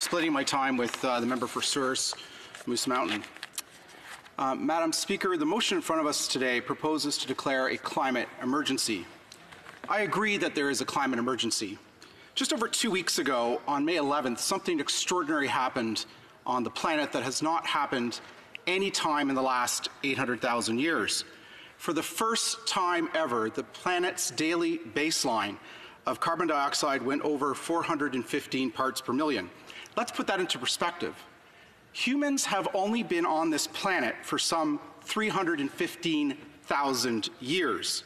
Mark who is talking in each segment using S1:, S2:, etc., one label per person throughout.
S1: Splitting my time with the member for Souris, Moose Mountain. Madam Speaker, the motion in front of us today proposes to declare a climate emergency. I agree that there is a climate emergency. Just over 2 weeks ago, on May 11th, something extraordinary happened on the planet that has not happened any time in the last 800,000 years. For the first time ever, the planet's daily baseline of carbon dioxide went over 415 parts per million. Let's put that into perspective. Humans have only been on this planet for some 315,000 years.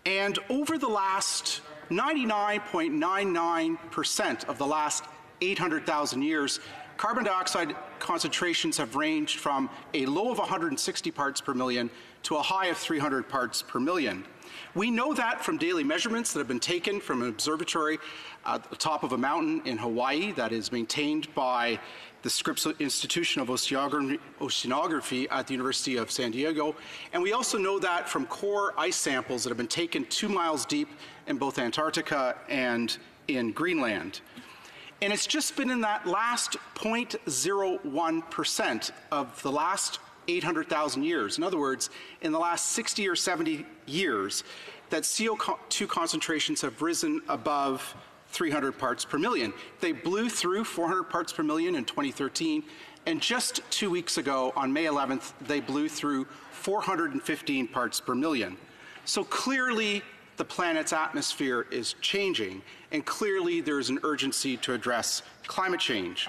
S1: And over the last 99.99% of the last 800,000 years, carbon dioxide concentrations have ranged from a low of 160 parts per million to a high of 300 parts per million. We know that from daily measurements that have been taken from an observatory at the top of a mountain in Hawaii that is maintained by the Scripps Institution of Oceanography at the University of San Diego. And we also know that from core ice samples that have been taken 2 miles deep in both Antarctica and in Greenland. And it's just been in that last 0.01% of the last 800,000 years, in other words, in the last 60 or 70 years, that CO2 concentrations have risen above 300 parts per million. They blew through 400 parts per million in 2013, and just 2 weeks ago, on May 11th, they blew through 415 parts per million. So clearly, the planet's atmosphere is changing, and clearly there is an urgency to address climate change.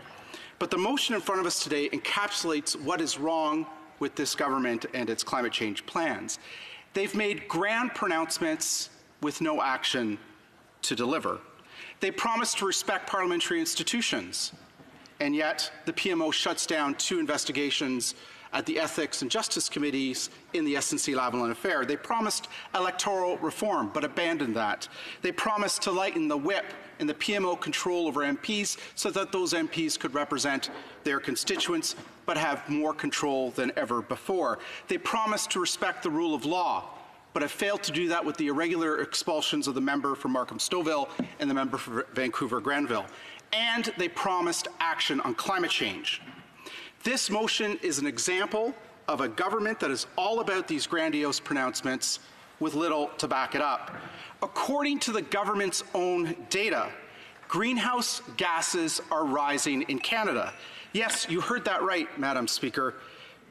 S1: But the motion in front of us today encapsulates what is wrong with this government and its climate change plans. They've made grand pronouncements with no action to deliver. They promise to respect parliamentary institutions, and yet the PMO shuts down 2 investigations at the Ethics and Justice Committees in the SNC-Lavalin affair. They promised electoral reform, but abandoned that. They promised to lighten the whip and the PMO control over MPs so that those MPs could represent their constituents, but have more control than ever before. They promised to respect the rule of law, but have failed to do that with the irregular expulsions of the member for Markham-Stouffville and the member for Vancouver-Granville. And they promised action on climate change. This motion is an example of a government that is all about these grandiose pronouncements with little to back it up. According to the government's own data, greenhouse gases are rising in Canada. Yes, you heard that right, Madam Speaker.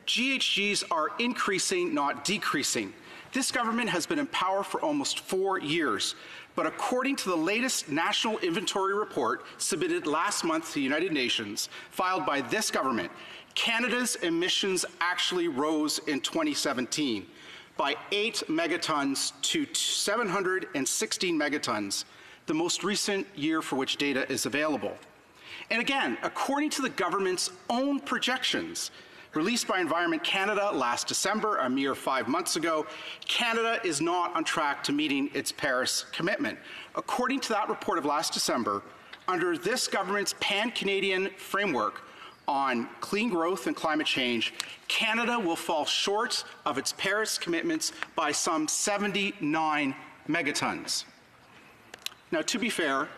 S1: GHGs are increasing, not decreasing. This government has been in power for almost 4 years, but according to the latest national inventory report submitted last month to the United Nations, filed by this government, Canada's emissions actually rose in 2017 by 8 megatons to 716 megatons, the most recent year for which data is available. And again, according to the government's own projections, released by Environment Canada last December, a mere 5 months ago, Canada is not on track to meeting its Paris commitment. According to that report of last December, under this government's pan-Canadian framework on clean growth and climate change, Canada will fall short of its Paris commitments by some 79 megatons. Now, to be fair,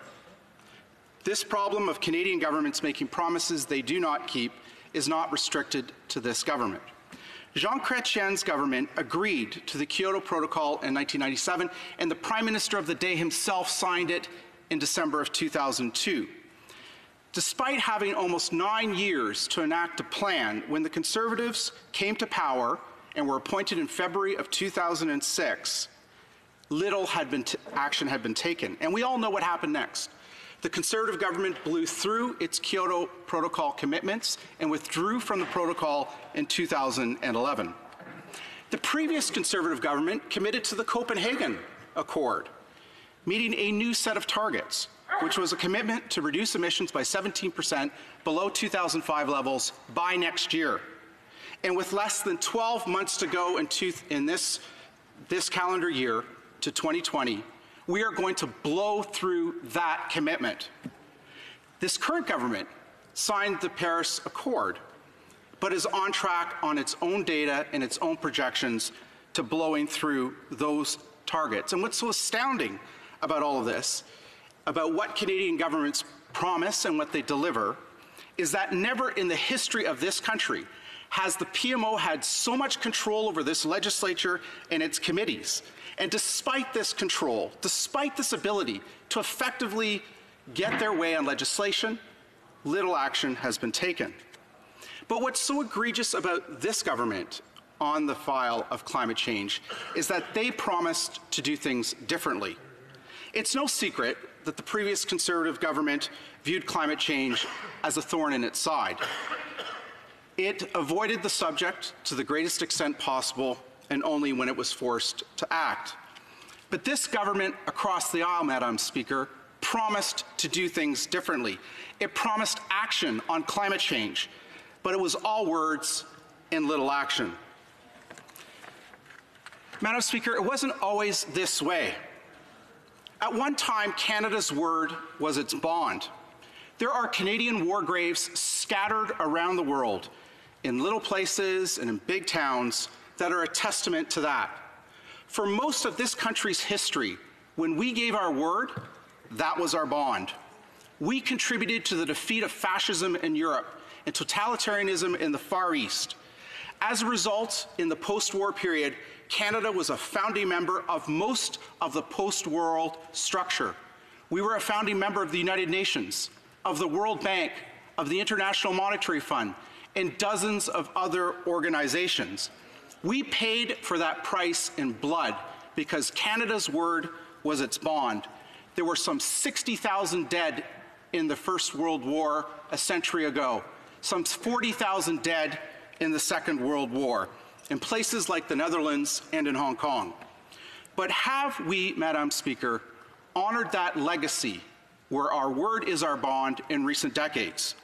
S1: this problem of Canadian governments making promises they do not keep is not restricted to this government. Jean Chrétien's government agreed to the Kyoto Protocol in 1997, and the Prime Minister of the day himself signed it in December of 2002. Despite having almost 9 years to enact a plan, when the Conservatives came to power and were appointed in February of 2006, little action had been taken. And we all know what happened next. The Conservative government blew through its Kyoto Protocol commitments and withdrew from the protocol in 2011. The previous Conservative government committed to the Copenhagen Accord, meeting a new set of targets, which was a commitment to reduce emissions by 17% below 2005 levels by next year. And with less than 12 months to go in this calendar year to 2020, we are going to blow through that commitment. This current government signed the Paris Accord, but is on track on its own data and its own projections to blowing through those targets. And what's so astounding about all of this, about what Canadian governments promise and what they deliver, is that never in the history of this country has the PMO had so much control over this legislature and its committees. And despite this control, despite this ability to effectively get their way on legislation, little action has been taken. But what's so egregious about this government on the file of climate change is that they promised to do things differently. It's no secret that the previous Conservative government viewed climate change as a thorn in its side. It avoided the subject to the greatest extent possible and only when it was forced to act. But this government across the aisle, Madam Speaker, promised to do things differently. It promised action on climate change, but it was all words and little action. Madam Speaker, it wasn't always this way. At one time, Canada's word was its bond. There are Canadian war graves scattered around the world in little places and in big towns that are a testament to that. For most of this country's history, when we gave our word, that was our bond. We contributed to the defeat of fascism in Europe and totalitarianism in the Far East. As a result, in the post-war period, Canada was a founding member of most of the post-war structure. We were a founding member of the United Nations, of the World Bank, of the International Monetary Fund, and dozens of other organizations. We paid for that price in blood because Canada's word was its bond. There were some 60,000 dead in the First World War a century ago, some 40,000 dead in the Second World War, in places like the Netherlands and in Hong Kong. But have we, Madam Speaker, honored that legacy where our word is our bond in recent decades?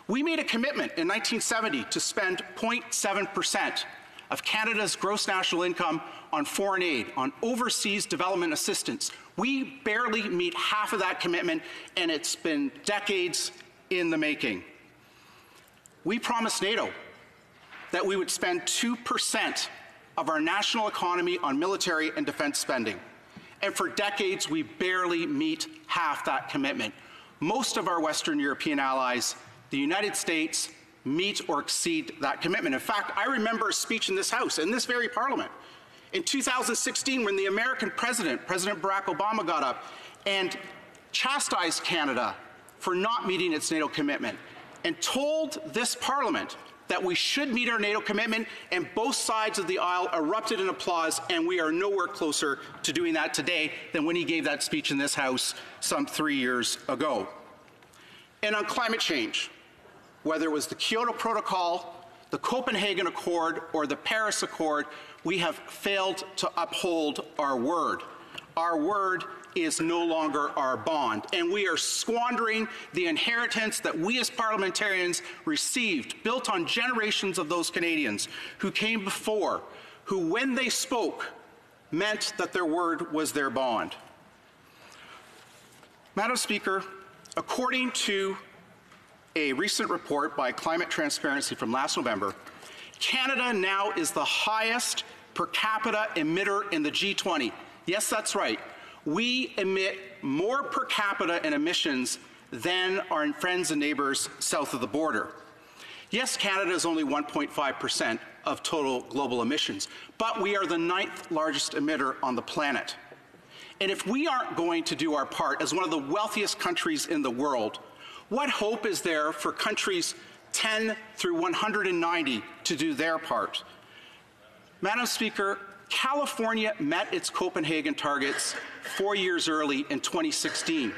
S1: We made a commitment in 1970 to spend 0.7% of Canada's gross national income on foreign aid, on overseas development assistance. We barely meet half of that commitment, and it's been decades in the making. We promised NATO that we would spend 2% of our national economy on military and defense spending. And for decades, we barely meet half that commitment. Most of our Western European allies, the United States, meet or exceed that commitment. In fact, I remember a speech in this House, in this very Parliament, in 2016 when the American President Barack Obama, got up and chastised Canada for not meeting its NATO commitment and told this Parliament that we should meet our NATO commitment, and both sides of the aisle erupted in applause, and we are nowhere closer to doing that today than when he gave that speech in this House some 3 years ago. And on climate change, whether it was the Kyoto Protocol, the Copenhagen Accord, or the Paris Accord, we have failed to uphold our word. Our word is no longer our bond, and we are squandering the inheritance that we as parliamentarians received, built on generations of those Canadians who came before, who, when they spoke, meant that their word was their bond. Madam Speaker, according to a recent report by Climate Transparency from last November, Canada now is the highest per capita emitter in the G20. Yes, that's right. We emit more per capita in emissions than our friends and neighbors south of the border. Yes, Canada is only 1.5% of total global emissions, but we are the 9th largest emitter on the planet. And if we aren't going to do our part as one of the wealthiest countries in the world, what hope is there for countries 10 through 190 to do their part? Madam Speaker, California met its Copenhagen targets 4 years early in 2016,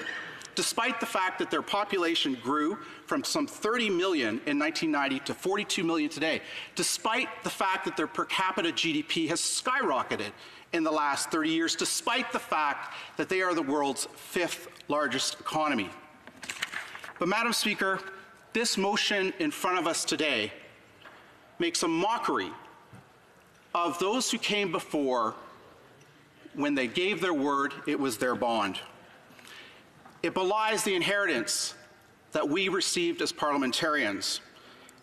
S1: despite the fact that their population grew from some 30 million in 1990 to 42 million today, despite the fact that their per capita GDP has skyrocketed in the last 30 years, despite the fact that they are the world's 5th largest economy. But Madam Speaker, this motion in front of us today makes a mockery of those who came before. When they gave their word, it was their bond. It belies the inheritance that we received as parliamentarians.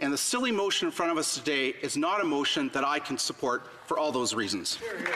S1: And the silly motion in front of us today is not a motion that I can support for all those reasons. Hear, hear.